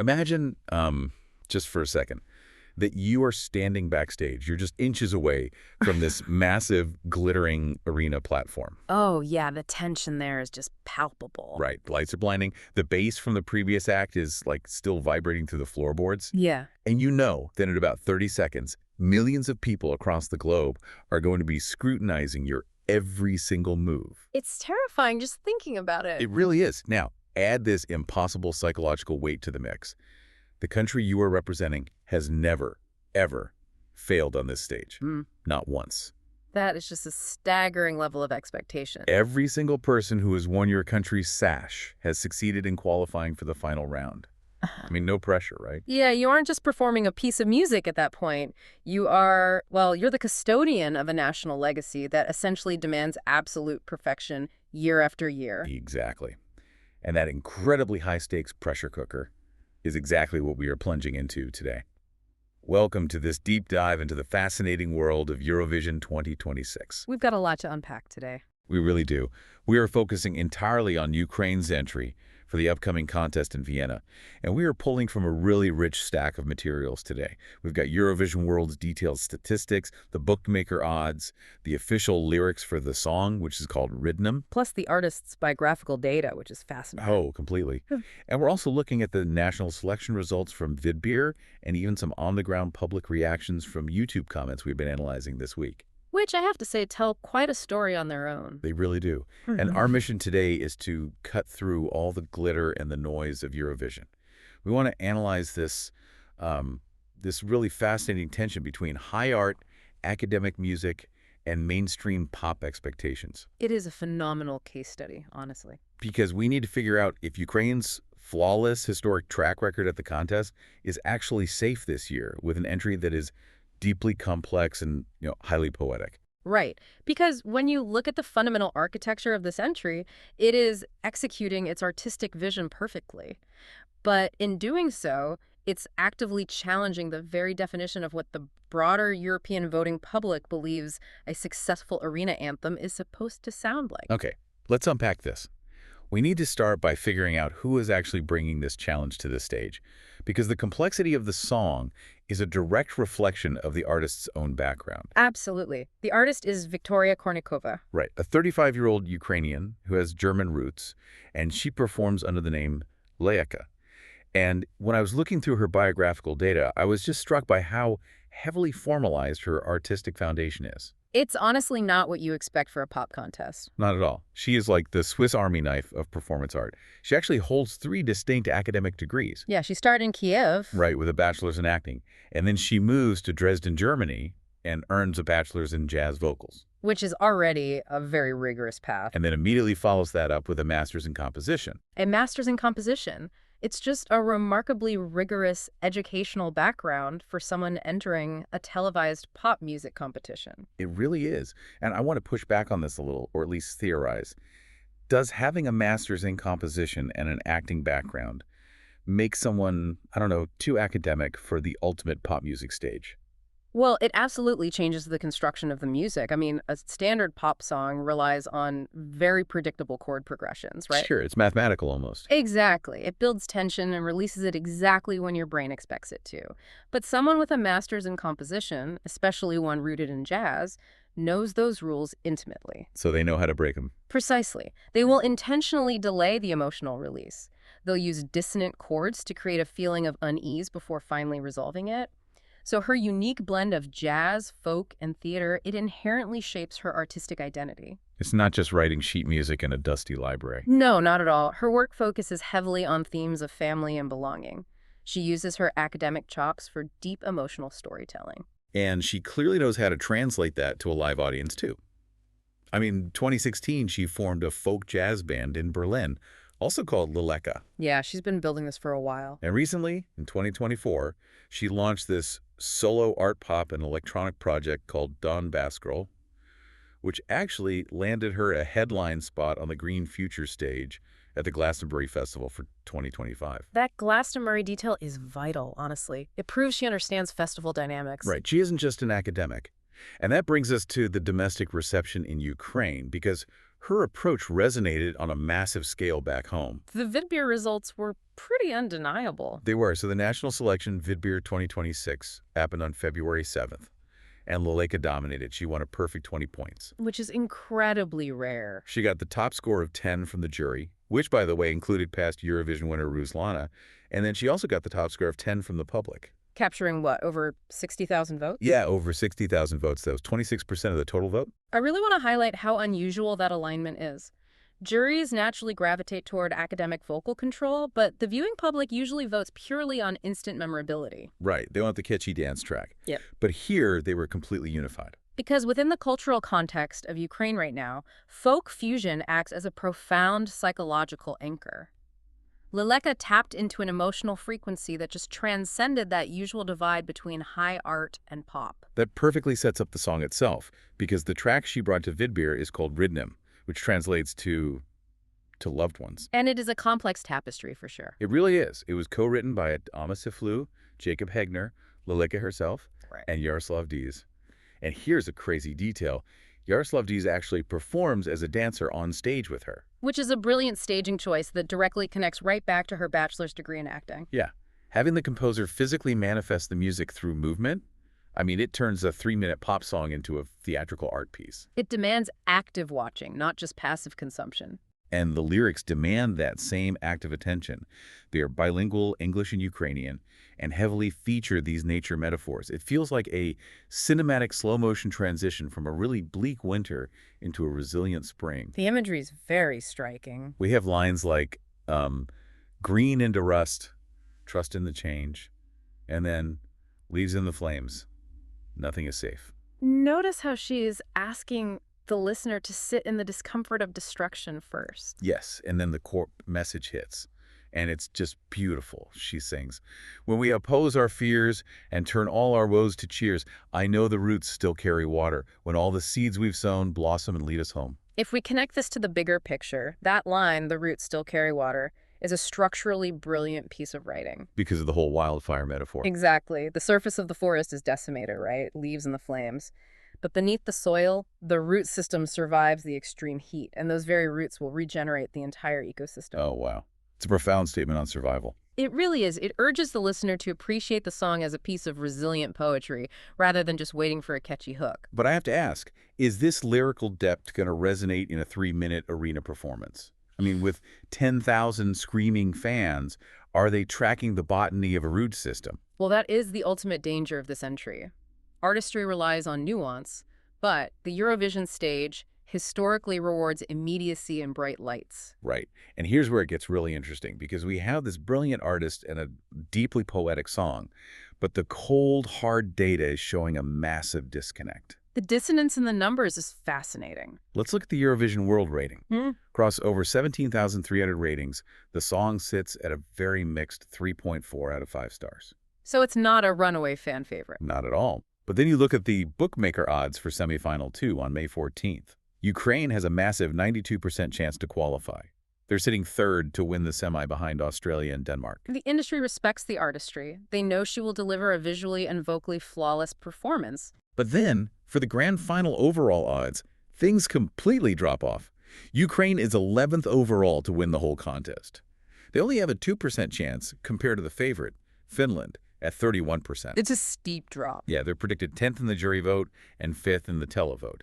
Imagine, just for a second, that you are standing backstage. You're just inches away from this massive, glittering arena platform. Oh, yeah, the tension there is just palpable. Right. The lights are blinding. The bass from the previous act is, like, still vibrating through the floorboards. Yeah. And you know that in about 30 seconds, millions of people across the globe are going to be scrutinizing your every single move. It's terrifying just thinking about it. It really is. Now, add this impossible psychological weight to the mix. The country you are representing has never, ever failed on this stage. Not once. That is just a staggering level of expectation. Every single person who has worn your country's sash has succeeded in qualifying for the final round. I mean, no pressure, right? Yeah, you aren't just performing a piece of music at that point. You are, well, you're the custodian of a national legacy that essentially demands absolute perfection year after year. Exactly. And that incredibly high-stakes pressure cooker is exactly what we are plunging into today. Welcome to this deep dive into the fascinating world of Eurovision 2026. We've got a lot to unpack today. We really do. We are focusing entirely on Ukraine's entry for the upcoming contest in Vienna, and we are pulling from a really rich stack of materials today. We've got Eurovision World's detailed statistics, the bookmaker odds, the official lyrics for the song, which is called Ridnym. Plus the artist's biographical data, which is fascinating. Oh, completely. And we're also looking at the national selection results from Vidbir and even some on-the-ground public reactions from YouTube comments we've been analyzing this week. Which I have to say tell quite a story on their own. They really do. And our mission today is to cut through all the glitter and the noise of Eurovision. We want to analyze this really fascinating tension between high art, academic music, and mainstream pop expectations. It is a phenomenal case study, honestly. Because we need to figure out if Ukraine's flawless historic track record at the contest is actually safe this year with an entry that is deeply complex and, highly poetic. Right. Because when you look at the fundamental architecture of this entry, it is executing its artistic vision perfectly. But in doing so, it's actively challenging the very definition of what the broader European voting public believes a successful arena anthem is supposed to sound like. Okay, let's unpack this. We need to start by figuring out who is actually bringing this challenge to the stage, because the complexity of the song is a direct reflection of the artist's own background. Absolutely. The artist is Viktoria Kornikova. Right, a 35-year-old Ukrainian who has German roots, and she performs under the name Leléka. And when I was looking through her biographical data, I was just struck by how heavily formalized her artistic foundation is. It's honestly not what you expect for a pop contest. Not at all. She is like the Swiss Army knife of performance art. She actually holds 3 distinct academic degrees. Yeah, she started in Kiev. Right, with a bachelor's in acting. And then she moves to Dresden, Germany, and earns a bachelor's in jazz vocals. Which is already a very rigorous path. And then immediately follows that up with a master's in composition. A master's in composition. It's just a remarkably rigorous educational background for someone entering a televised pop music competition. It really is. And I want to push back on this a little, or at least theorize. Does having a master's in composition and an acting background make someone, too academic for the ultimate pop music stage? Well, it absolutely changes the construction of the music. I mean, a standard pop song relies on very predictable chord progressions, right? Sure, it's mathematical almost. Exactly. It builds tension and releases it exactly when your brain expects it to. But someone with a master's in composition, especially one rooted in jazz, knows those rules intimately. So they know how to break them. Precisely. They will intentionally delay the emotional release. They'll use dissonant chords to create a feeling of unease before finally resolving it. So her unique blend of jazz, folk, and theater, it inherently shapes her artistic identity. It's not just writing sheet music in a dusty library. No, not at all. Her work focuses heavily on themes of family and belonging. She uses her academic chops for deep emotional storytelling. And she clearly knows how to translate that to a live audience, too. I mean, 2016, she formed a folk jazz band in Berlin, also called Leléka. Yeah, she's been building this for a while. And recently, in 2024, she launched this solo art pop and electronic project called Unbreakable, which actually landed her a headline spot on the Green Future stage at the Glastonbury Festival for 2025. That Glastonbury detail is vital, honestly. It proves she understands festival dynamics. Right. She isn't just an academic. And that brings us to the domestic reception in Ukraine, because Her approach resonated on a massive scale back home. The Vidbir results were pretty undeniable. They were. So the national selection, Vidbir 2026, happened on February 7th. And Leléka dominated. She won a perfect 20 points. Which is incredibly rare. She got the top score of 10 from the jury, which, by the way, included past Eurovision winner Ruslan. And then she also got the top score of 10 from the public. Capturing what, over 60,000 votes? Yeah, over 60,000 votes. That was 26% of the total vote. I really want to highlight how unusual that alignment is. Juries naturally gravitate toward academic vocal control, but the viewing public usually votes purely on instant memorability. Right. They want the catchy dance track. Yep. But here, they were completely unified. Because within the cultural context of Ukraine right now, folk fusion acts as a profound psychological anchor. Leléka tapped into an emotional frequency that just transcended that usual divide between high art and pop. That perfectly sets up the song itself, because the track she brought to Vidbir is called Ridnym, which translates to loved ones. And it is a complex tapestry for sure. It really is. It was co-written by Amma Siflu, Jacob Hegner, Leléka herself, Right. and Yaroslav Diz. And here's a crazy detail. Yaroslav Diz actually performs as a dancer on stage with her. Which is a brilliant staging choice that directly connects right back to her bachelor's degree in acting. Yeah. Having the composer physically manifest the music through movement, I mean, it turns a 3-minute pop song into a theatrical art piece. It demands active watching, not just passive consumption. And the lyrics demand that same active attention. They are bilingual, English and Ukrainian, and heavily feature these nature metaphors. It feels like a cinematic slow-motion transition from a really bleak winter into a resilient spring. The imagery is very striking. We have lines like, green into rust, trust in the change, and then leaves in the flames. Nothing is safe. Notice how she is asking the listener to sit in the discomfort of destruction first. Yes, and then the core message hits. And it's just beautiful, she sings. When we oppose our fears and turn all our woes to cheers, I know the roots still carry water. When all the seeds we've sown blossom and lead us home. If we connect this to the bigger picture, that line, the roots still carry water, is a structurally brilliant piece of writing. Because of the whole wildfire metaphor. Exactly. The surface of the forest is decimated, right? Leaves in the flames. But beneath the soil, the root system survives the extreme heat, and those very roots will regenerate the entire ecosystem. Oh, wow. It's a profound statement on survival. It really is. It urges the listener to appreciate the song as a piece of resilient poetry, rather than just waiting for a catchy hook. But I have to ask, is this lyrical depth going to resonate in a 3-minute arena performance? I mean, with 10,000 screaming fans, are they tracking the botany of a root system? Well, that is the ultimate danger of this entry. Artistry relies on nuance, but the Eurovision stage historically rewards immediacy and bright lights. Right. And here's where it gets really interesting, because we have this brilliant artist and a deeply poetic song, but the cold, hard data is showing a massive disconnect. The dissonance in the numbers is fascinating. Let's look at the Eurovision World Rating. Hmm? Across over 17,300 ratings, the song sits at a very mixed 3.4 out of 5 stars. So it's not a runaway fan favorite. Not at all. But then you look at the bookmaker odds for semifinal 2 on May 14th. Ukraine has a massive 92% chance to qualify. They're sitting third to win the semi behind Australia and Denmark. The industry respects the artistry. They know she will deliver a visually and vocally flawless performance. But then, for the grand final overall odds, things completely drop off. Ukraine is 11th overall to win the whole contest. They only have a 2% chance compared to the favorite, Finland, at 31%. It's a steep drop. Yeah, they're predicted 10th in the jury vote and 5th in the televote.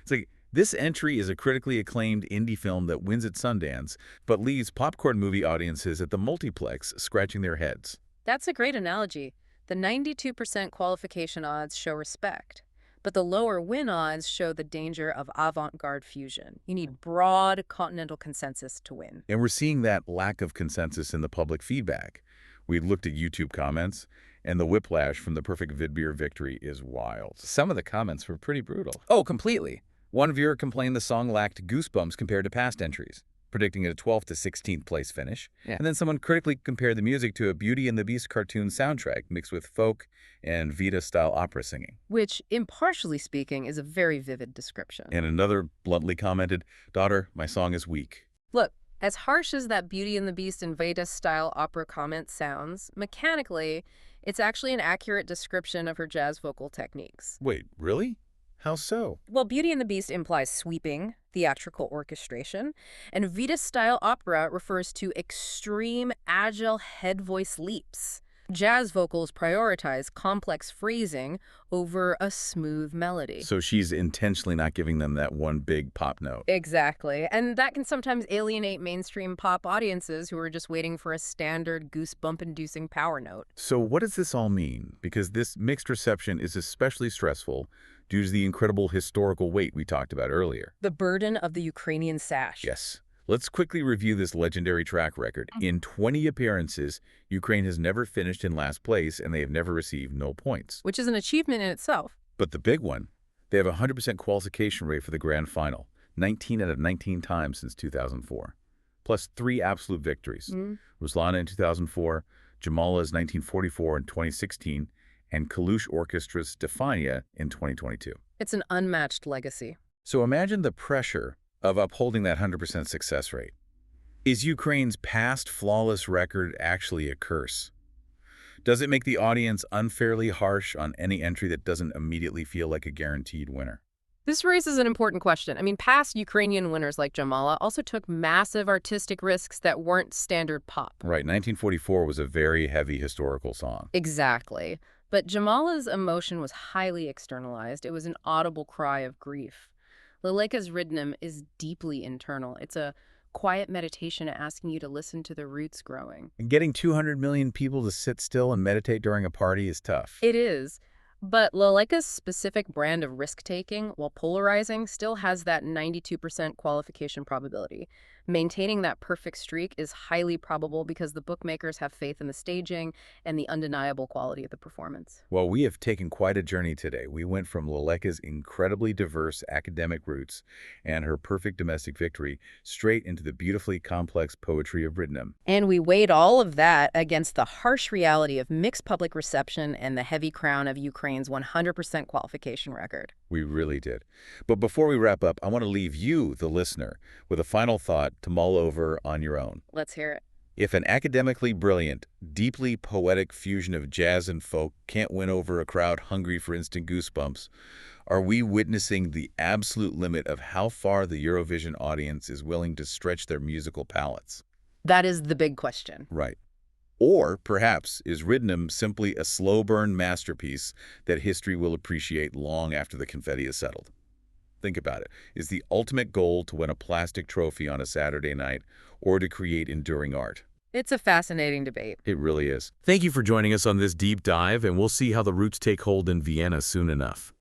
It's like, this entry is a critically acclaimed indie film that wins at Sundance, but leaves popcorn movie audiences at the multiplex scratching their heads. That's a great analogy. The 92% qualification odds show respect, but the lower win odds show the danger of avant-garde fusion. You need broad continental consensus to win. And we're seeing that lack of consensus in the public feedback. We looked at YouTube comments, and the whiplash from the perfect Vidbir victory is wild. Some of the comments were pretty brutal. Oh, completely. One viewer complained the song lacked goosebumps compared to past entries, predicting it a 12th to 16th place finish. Yeah. And then someone critically compared the music to a Beauty and the Beast cartoon soundtrack mixed with folk and Vita-style opera singing. Which, impartially speaking, is a very vivid description. And another bluntly commented, "Daughter, my song is weak." Look, as harsh as that Beauty and the Beast and Veda-style opera comment sounds, mechanically, it's actually an accurate description of her jazz vocal techniques. Wait, really? How so? Well, Beauty and the Beast implies sweeping, theatrical orchestration, and Vida-style opera refers to extreme, agile head-voice leaps. Jazz vocals prioritize complex phrasing over a smooth melody. So she's intentionally not giving them that one big pop note. Exactly. And that can sometimes alienate mainstream pop audiences who are just waiting for a standard goosebump-inducing power note. So what does this all mean? Because this mixed reception is especially stressful due to the incredible historical weight we talked about earlier. The burden of the Ukrainian sash. Yes. Let's quickly review this legendary track record. In 20 appearances, Ukraine has never finished in last place, and they have never received no points. Which is an achievement in itself. But the big one, they have a 100% qualification rate for the grand final, 19 out of 19 times since 2004, plus 3 absolute victories. Ruslana in 2004, Jamala's 1944 in 2016, and Kalush Orchestra's Stefania in 2022. It's an unmatched legacy. So imagine the pressure of upholding that 100% success rate. Is Ukraine's past flawless record actually a curse? Does it make the audience unfairly harsh on any entry that doesn't immediately feel like a guaranteed winner? This raises an important question. I mean, past Ukrainian winners like Jamala also took massive artistic risks that weren't standard pop. Right, 1944 was a very heavy historical song. Exactly. But Jamala's emotion was highly externalized. It was an audible cry of grief. Leléka's Ridnym is deeply internal. It's a quiet meditation asking you to listen to the roots growing. And getting 200 million people to sit still and meditate during a party is tough. It is. But Leléka's specific brand of risk-taking, while polarizing, still has that 92% qualification probability. Maintaining that perfect streak is highly probable because the bookmakers have faith in the staging and the undeniable quality of the performance. Well, we have taken quite a journey today. We went from Leléka's incredibly diverse academic roots and her perfect domestic victory straight into the beautifully complex poetry of Ridnym. And we weighed all of that against the harsh reality of mixed public reception and the heavy crown of Ukraine's 100% qualification record. We really did. But before we wrap up, I want to leave you, the listener, with a final thought to mull over on your own. Let's hear it. If an academically brilliant, deeply poetic fusion of jazz and folk can't win over a crowd hungry for instant goosebumps, are we witnessing the absolute limit of how far the Eurovision audience is willing to stretch their musical palates? That is the big question. Right. Or perhaps is Ridnym simply a slow-burn masterpiece that history will appreciate long after the confetti is settled? Think about it. Is the ultimate goal to win a plastic trophy on a Saturday night or to create enduring art? It's a fascinating debate. It really is. Thank you for joining us on this deep dive, and we'll see how the roots take hold in Vienna soon enough.